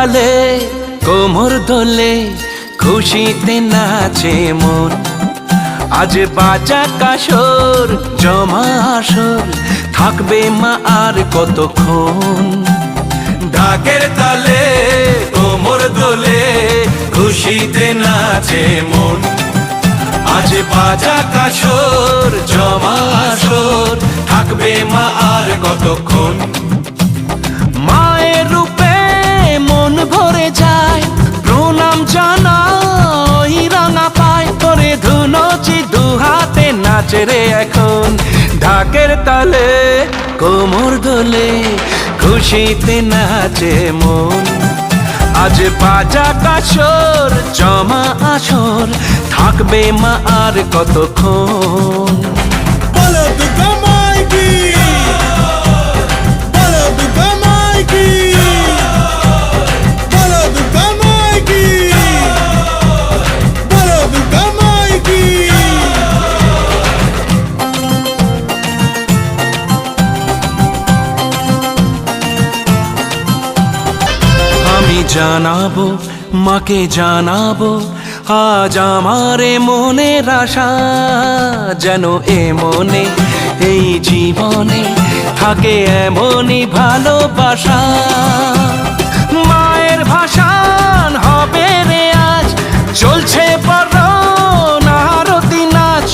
তালে কোমর দোলে খুশিতে নাচে মন। আজ বাজা কাসর জমা আসর থাকবে মা আর কতক্ষণ। ঢাকের তালে কোমর দোলে খুশিতে নাচে মন। আজ বাজা কাসর জমা আসর থাকবে মা আর কতক্ষণ। মায়ের রূপে মন ভরে যায় প্রণাম জানাই রাঙা পায় করে ধুনচি দুহাতে নাচে রে এখন। ঢাকের তালে কোমর দোলে খুশিতে নাচে মন। আজ বাজা কাসর জমা আসর থাকবে মা আর কতক্ষণ। বলো দুর্গা মাইকি, বলো দুর্গা মাইকি, বলো দুর্গা মাইকি, বলো দুর্গা মাইকি। আমি জানাবো মাকে জানাবো আজ আমারে মনের আশা, যেন এ মনে এই জীবনে থাকে এমনই ভালোবাসা। মায়ের ভাষান হবে রে আজ চলছে বরণ আরতি নাচ।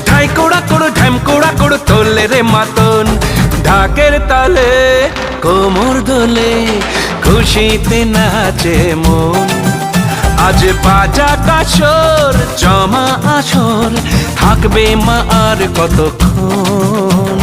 ঢাই কোড়া কোড় ঢ্যাম কোড়া কোড় তোলে রে মাতন। ঢাকের তালে কোমর দোলে খুশিতে নাচে মন। আজ বাজা কাসর জমা আসর থাকবে মা আর কতক্ষণ।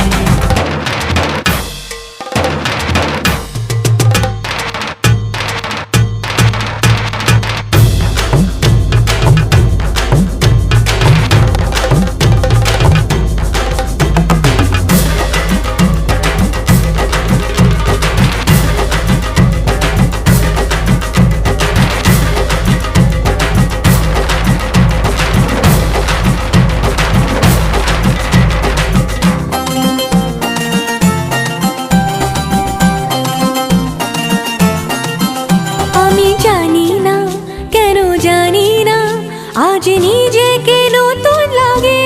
আজ নিজেকে নতুন লাগে,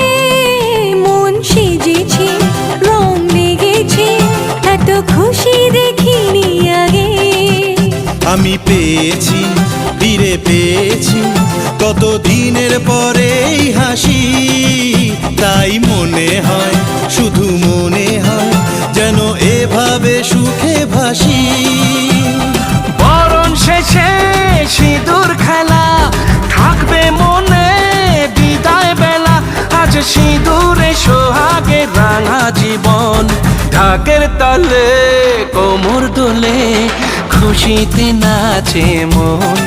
মন সেজেছে রং লেগেছে এত খুশি দেখিনি আগে। আমি পেয়েছি ফিরে পেয়েছি কত দিনের পরে এই হাসি, তাই মনে হয় শুধু মনে হয় যেন এভাবে সুখে ভাসি। বরণ শেষে সিঁদুর খেলা থাকবে মনে বিদায় বেলা। আজ সিঁদুরে সোহাগে রাঙা জীবন। ঢাকের তালে কোমর দোলে খুশিতে নাচে মন।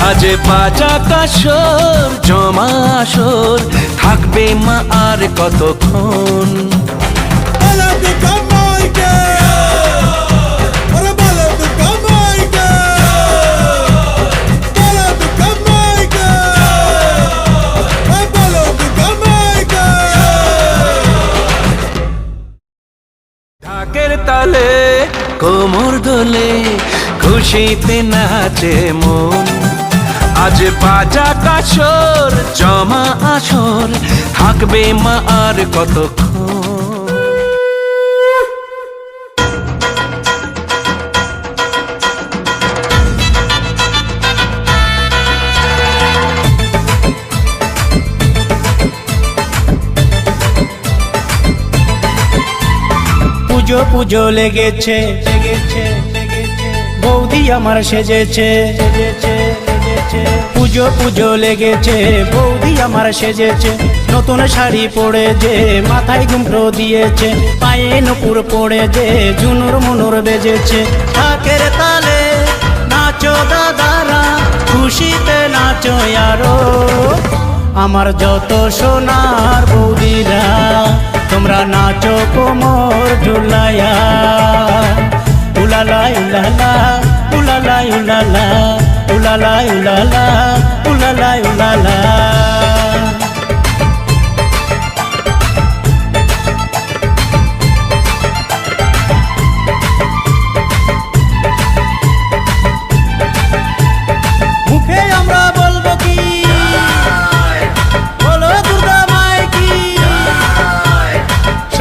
আজ বাজা কাসর জমা আসর থাকবে মা আর কতক্ষণ। বলো দুর্গা মাইকি, বলো দুর্গা মাইকি, বলো দুর্গা মাইকি, বলো দুর্গা মাইকি। ঢাকের তালে কোমর দোলে খুশিতে নাচে মন। আজ বাজা কাসর জমা আসর থাকবে মা আর কতক্ষণ। পুজো পুজো লেগেছে বৌদি আমার সেজেছে। পুজো পুজো লেগেছে বৌদি আমার সেজেছে। নতুন শাড়ি পরে যে মাথায় ঘুমরো দিয়েছে, পায়ে নপুর পড়ে যে ঝুনুর মুনুর বেজেছে। ঢাকের তালে নাচো দাদারা খুশিতে নাচো আরো। আমার যত সোনার বৌদিরা তোমরা নাচো কোমর ঝুলাইয়া। উলালা উলালা উলালা উলালা উলালা উলালা উলালা উলালা।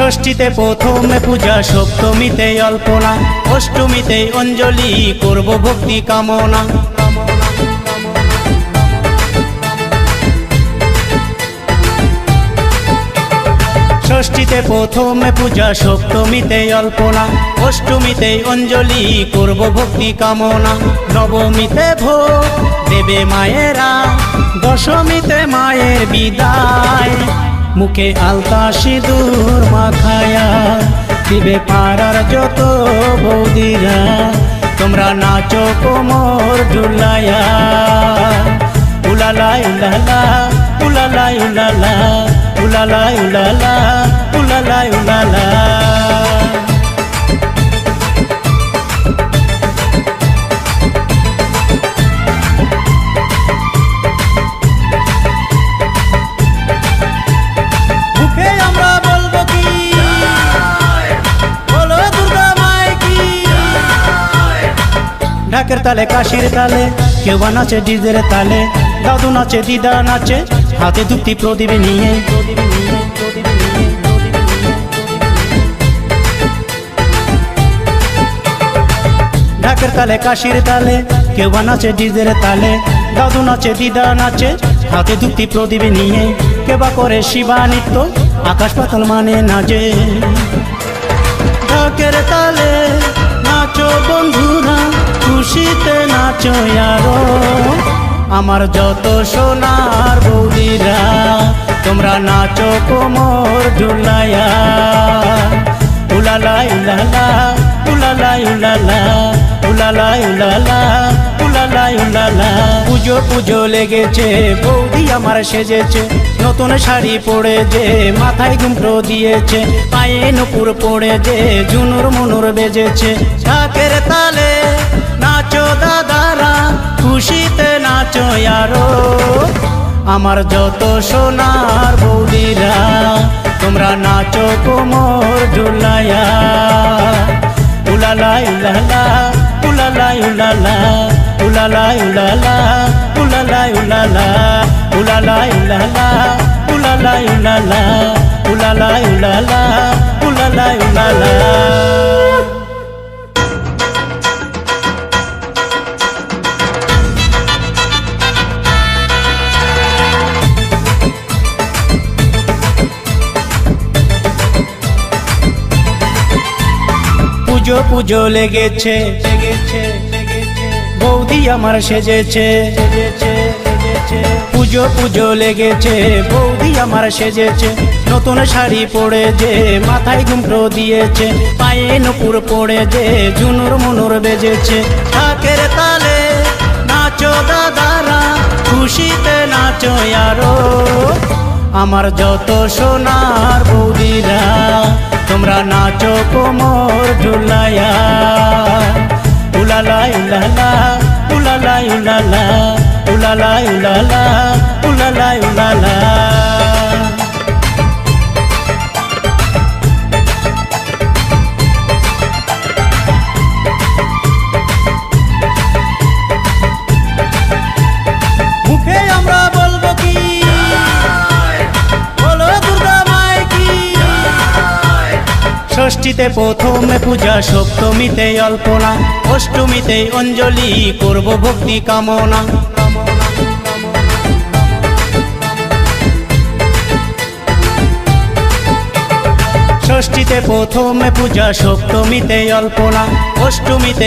ষষ্ঠীতে প্রথমে পূজা, সপ্তমীতে অল্পনা, অষ্টমীতে অঞ্জলি করব ভক্তি কামনা। ষষ্ঠীতে প্রথমে পূজা, সপ্তমীতে অল্পনা, অষ্টমীতে অঞ্জলি করব ভক্তি কামনা। নবমীতে ভোগ দেবে মায়েরা, দশমীতে মায়ের বিদায়, মুখে আলতা সিঁদুর মাখায়া দিবে পাড়ার যত বৌদিরা, তোমরা নাচো কোমর ঝুলায়া। উলালা উলালা উলালা উলালা উলালা উলালা উলালা উলালা। মুখে আমরা বলবো কি, বলো দুর্গা মায় কি। ঢাকের তালে কাশির তালে কেউ বা নাচে ডিজের তালে, দাদু নাচে দিদা নাচে হাতে ধুতি প্রদীপ নিয়ে। ঢাকের তালে কাশির তালে কেউ বা নাচে ডিজের তালে, দাদু নাচে দিদা নাচে হাতে ধুতি প্রদীপ নিয়ে। কেউ বা করে শিবা নৃত্য আকাশ পাতাল মানে নাচে। ঢাকের তালে নাচো বন্ধুরা, খুশিতে নাচো আরো, আমার যত সোনার বৌদিরা, তোমরা নাচো কোমর ঝুলায়া। উলালা উলালা উলালা উলালা উলালা উলালা উলালা উলালা। পুজো পুজো লেগেছে, বৌদি আমার সেজেছে, নতুন শাড়ি পরে যে মাথায় ঘুমটো দিয়েছে, পায়ে নুপুর পড়ে যে ঝুনুর মুনুর বেজেছে। ঢাকের তালে নাচো দাদারা, খুশিতে নাচো আরো, আমার যত সোনার বৌদিরা, তোমরা নাচো কোমর ঝুলায়া। উলালা উলালা উলালা উলালা উলালা উলালা উলালা উলালা উলালা উলালা উলালা উলালা উলালা উলালা উলালা উলালা। পুজো পুজো লেগেছে, বৌদি আমার সেজেছে। পুজো পুজো লেগেছে, বৌদি আমার সেজেছে, নতুন শাড়ি পরে যে মাথায় ঘুমটো দিয়েছে, পায়ে নুপুর পড়ে যে ঝুনুর মুনুর বেজেছে। ঢাকের তালে নাচো দাদারা, খুশিতে নাচো আরো, আমার যত সোনার বৌদিরা, তোমরা নাচো কোমর ঝুলায়া। উলালা উলালা উলালা উলালা উলালা উলালা উলালা উলালা। মুখে আমরা বলবো কি, বলো দুর্গা মায় কি। ষষ্ঠীতে প্রথমে পূজা, সপ্তমীতে অল্পনা, অষ্টমীতে অঞ্জলি করব ভক্তি কামনা। ষষ্ঠীতে প্রথমে পূজা, সপ্তমীতে অল্পনা, অষ্টমীতে